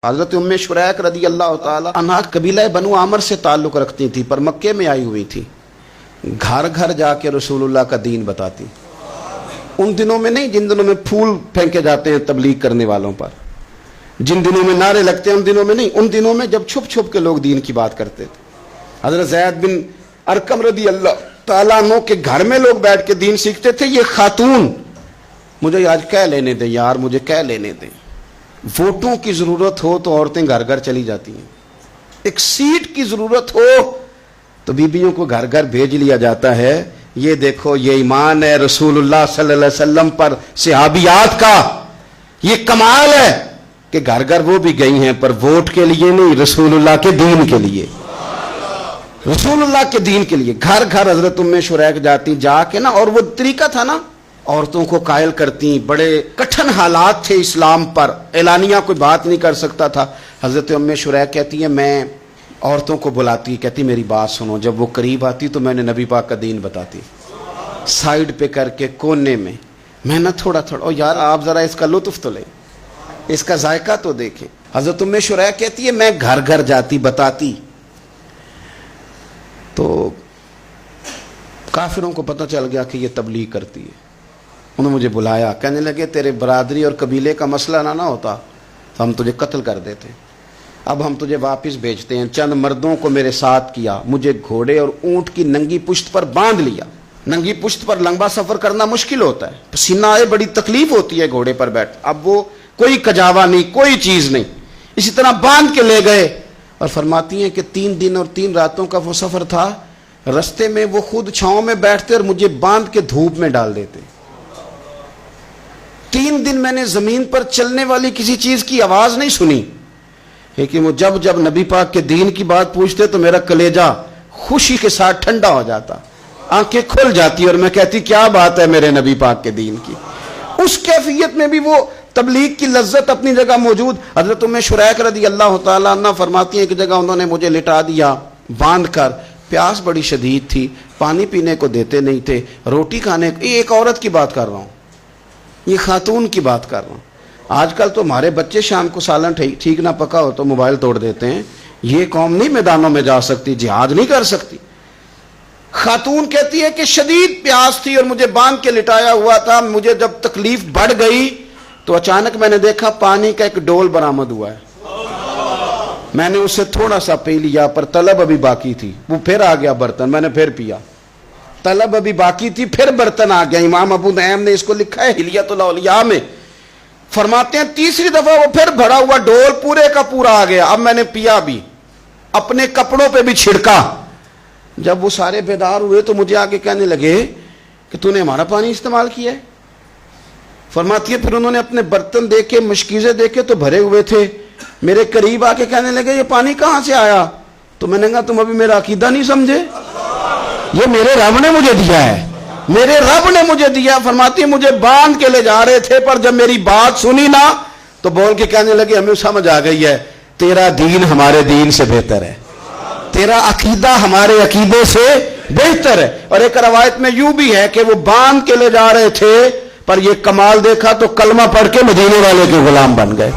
हज़रत उम्मे शुरैक रदी अल्लाह ताला अन्हा कबीला बनु आमर से ताल्लुक़ रखती थी, पर मक्के में आई हुई थी। घर घर जाके रसूलुल्लाह का दीन बताती। उन दिनों में नहीं जिन दिनों में फूल फेंके जाते हैं तबलीग करने वालों पर, जिन दिनों में नारे लगते हैं उन दिनों में नहीं, उन दिनों में जब छुप छुप के लोग दीन की बात करते थे। हज़रत ज़ैद बिन अरकम रदी अल्लाह ताला अन्हु के घर में लोग बैठ के दीन सीखते थे। ये खातून मुझे आज कह लेने दे यार, मुझे कह लेने दे। वोटों की जरूरत हो तो औरतें घर घर चली जाती हैं, एक सीट की जरूरत हो तो बीबियों को घर घर भेज लिया जाता है। ये देखो, ये ईमान है रसूलुल्लाह सल्लल्लाहु अलैहि वसल्लम पर, सहाबियात का ये कमाल है कि घर घर वो भी गई हैं, पर वोट के लिए नहीं, रसूलुल्लाह के दीन के लिए, रसूलुल्लाह के दीन के लिए घर घर हजरत उम्मे शुरैक जाती जाके ना। और वो तरीका था ना, औरतों को कायल करती। बड़े कठिन हालात थे इस्लाम पर, एलानिया कोई बात नहीं कर सकता था। हजरत उम्मे शुरैक कहती है, मैं औरतों को बुलाती, कहती मेरी बात सुनो। जब वो करीब आती तो मैंने नबी पाक का दीन बताती, साइड पे करके कोने में। मैं ना थोड़ा थोड़ा, ओ यार आप जरा इसका लुत्फ तो लें, इसका जायका तो देखें। हजरत उम्मे शुरैक कहती है, मैं घर घर जाती बताती। तो काफिरों को पता चल गया कि ये तबलीग करती है। उन्होंने मुझे बुलाया, कहने लगे तेरे बरादरी और कबीले का मसला ना होता तो हम तुझे कत्ल कर देते, अब हम तुझे वापस भेजते हैं। चंद मर्दों को मेरे साथ किया, मुझे घोड़े और ऊंट की नंगी पुश्त पर बांध लिया। नंगी पुश्त पर लंबा सफर करना मुश्किल होता है, पसीना आए, बड़ी तकलीफ होती है घोड़े पर बैठ। अब वो कोई कजावा नहीं, कोई चीज नहीं, इसी तरह बांध के ले गए। और फरमाती हैं कि 3 दिन और 3 रातों का वो सफर था। रस्ते में वो खुद छांव में बैठते और मुझे बांध के धूप में डाल देते। 3 दिन मैंने जमीन पर चलने वाली किसी चीज की आवाज नहीं सुनी, लेकिन वो जब जब नबी पाक के दीन की बात पूछते तो मेरा कलेजा खुशी के साथ ठंडा हो जाता, आंखें खुल जाती और मैं कहती क्या बात है मेरे नबी पाक के दीन की। उस कैफियत में भी वो तबलीग की लज्जत अपनी जगह मौजूद। हजरत उम्मे शुरैक रदी अल्लाह ताला अन्हा फरमाती हैं कि जगह उन्होंने मुझे लिटा दिया बांध कर। प्यास बड़ी शदीद थी, पानी पीने को देते नहीं थे, रोटी खाने, एक औरत की बात कर रहा हूं, ये खातून की बात कर रहा हूं। आजकल तो हमारे बच्चे शाम को सालन ठीक ना पका हो तो मोबाइल तोड़ देते हैं। ये कौम नहीं मैदानों में जा सकती, जिहाद नहीं कर सकती। खातून कहती है कि शदीद प्यास थी और मुझे बांध के लिटाया हुआ था। मुझे जब तकलीफ बढ़ गई तो अचानक मैंने देखा पानी का एक डोल बरामद हुआ है। मैंने उससे थोड़ा सा पी लिया, पर तलब अभी बाकी थी। वो फिर आ गया बर्तन, मैंने फिर पिया, तलब अभी बाकी थी, फिर बर्तन आ गया। इमाम अबू नईम ने इसको लिखा है हिलियतुल औलिया में, फरमाते हैं तीसरी दफा वो फिर भरा हुआ डोल पूरे का पूरा आ गया। अब मैंने पिया भी, अपने कपड़ों पे भी छिड़का। जब वो सारे बेदार हुए तो मुझे आके कहने लगे कि तूने हमारा पानी इस्तेमाल किया है। फरमाती है फिर उन्होंने अपने बर्तन देखे, मशकीज़े देखे तो भरे हुए थे। मेरे करीब आके कहने लगे ये पानी कहां से आया? तो मैंने कहा तुम अभी मेरा अकीदा नहीं समझे, ये मेरे रब ने मुझे दिया है, मेरे रब ने मुझे दिया। फरमाती मुझे बांध के ले जा रहे थे, पर जब मेरी बात सुनी ना तो बोल के कहने लगे हमें समझ आ गई है, तेरा दीन हमारे दीन से बेहतर है, तेरा अकीदा हमारे अकीदे से बेहतर है। और एक रवायत में यूं भी है कि वो बांध के ले जा रहे थे, पर ये कमाल देखा तो कलमा पढ़ के मदीने वाले के गुलाम बन गए।